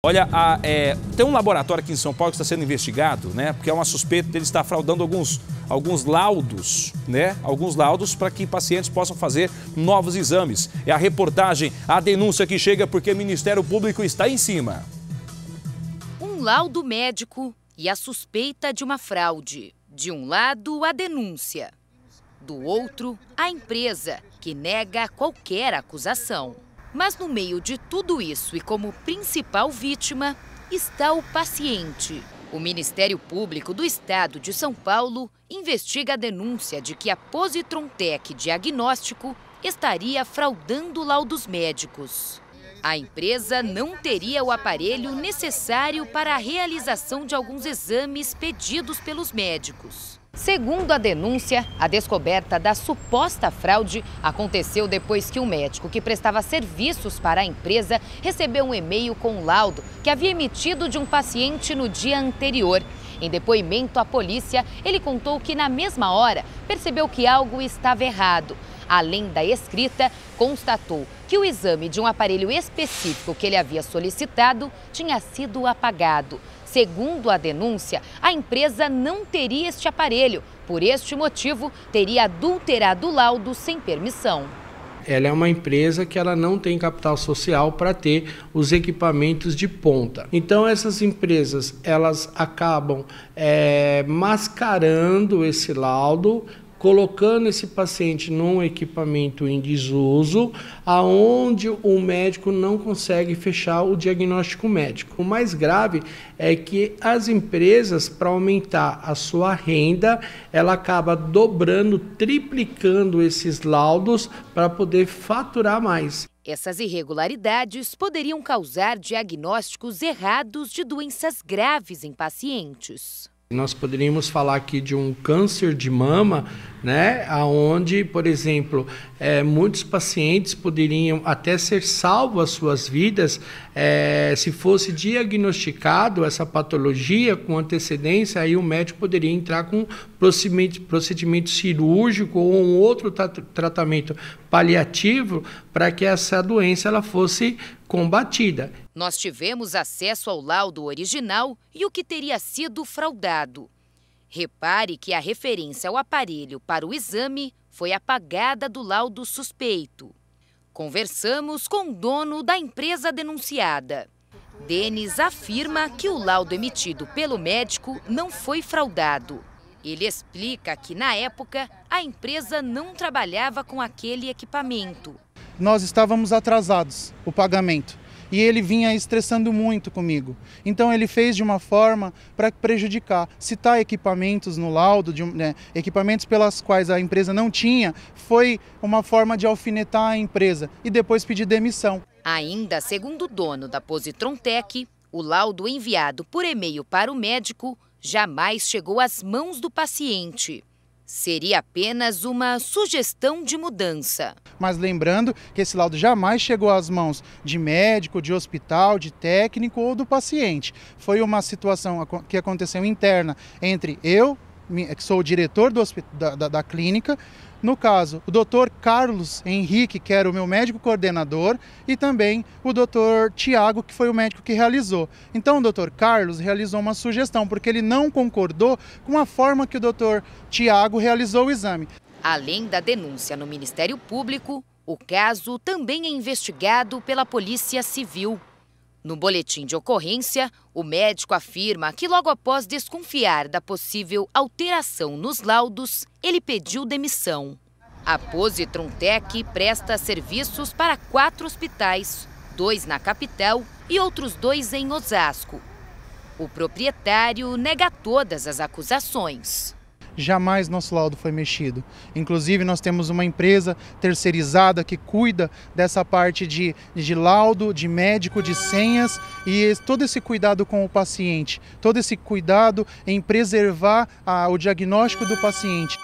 Olha, tem um laboratório aqui em São Paulo que está sendo investigado, né? Porque é uma suspeita dele estar fraudando alguns laudos, né? Alguns laudos para que pacientes possam fazer novos exames. É a reportagem, a denúncia que chega porque o Ministério Público está em cima. Um laudo médico e a suspeita de uma fraude. De um lado, a denúncia. Do outro, a empresa, que nega qualquer acusação. Mas no meio de tudo isso e como principal vítima, está o paciente. O Ministério Público do Estado de São Paulo investiga a denúncia de que a Positron Tech Diagnóstico estaria fraudando laudos médicos. A empresa não teria o aparelho necessário para a realização de alguns exames pedidos pelos médicos. Segundo a denúncia, a descoberta da suposta fraude aconteceu depois que um médico que prestava serviços para a empresa recebeu um e-mail com um laudo que havia emitido de um paciente no dia anterior. Em depoimento à polícia, ele contou que na mesma hora percebeu que algo estava errado. Além da escrita, constatou que o exame de um aparelho específico que ele havia solicitado tinha sido apagado. Segundo a denúncia, a empresa não teria este aparelho. Por este motivo, teria adulterado o laudo sem permissão. Ela é uma empresa que ela não tem capital social para ter os equipamentos de ponta. Então essas empresas elas acabam mascarando esse laudo, colocando esse paciente num equipamento em desuso, aonde o médico não consegue fechar o diagnóstico médico. O mais grave é que as empresas, para aumentar a sua renda, ela acaba dobrando, triplicando esses laudos para poder faturar mais. Essas irregularidades poderiam causar diagnósticos errados de doenças graves em pacientes. Nós poderíamos falar aqui de um câncer de mama, né, onde, por exemplo, muitos pacientes poderiam até ser salvos as suas vidas se fosse diagnosticado essa patologia com antecedência, aí o médico poderia entrar com procedimento cirúrgico ou um outro tratamento paliativo para que essa doença ela fosse combatida. Nós tivemos acesso ao laudo original e o que teria sido fraudado. Repare que a referência ao aparelho para o exame foi apagada do laudo suspeito. Conversamos com o dono da empresa denunciada. Denis afirma que o laudo emitido pelo médico não foi fraudado. Ele explica que, na época, a empresa não trabalhava com aquele equipamento. Nós estávamos atrasados, o pagamento, e ele vinha estressando muito comigo. Então ele fez de uma forma para prejudicar. Citar equipamentos no laudo, equipamentos pelas quais a empresa não tinha, foi uma forma de alfinetar a empresa e depois pedir demissão. Ainda segundo o dono da Positron Tech, o laudo enviado por e-mail para o médico jamais chegou às mãos do paciente. Seria apenas uma sugestão de mudança. Mas lembrando que esse laudo jamais chegou às mãos de médico, de hospital, de técnico ou do paciente. Foi uma situação que aconteceu interna entre eu, que sou o diretor da clínica, no caso, o Dr. Carlos Henrique, que era o meu médico coordenador, e também o Dr. Tiago, que foi o médico que realizou. Então, o Dr. Carlos realizou uma sugestão, porque ele não concordou com a forma que o Dr. Tiago realizou o exame. Além da denúncia no Ministério Público, o caso também é investigado pela Polícia Civil. No boletim de ocorrência, o médico afirma que logo após desconfiar da possível alteração nos laudos, ele pediu demissão. A Positron Tech presta serviços para 4 hospitais, 2 na capital e outros 2 em Osasco. O proprietário nega todas as acusações. Jamais nosso laudo foi mexido. Inclusive, nós temos uma empresa terceirizada que cuida dessa parte de laudo, de médico, de senhas e todo esse cuidado com o paciente, todo esse cuidado em preservar o diagnóstico do paciente.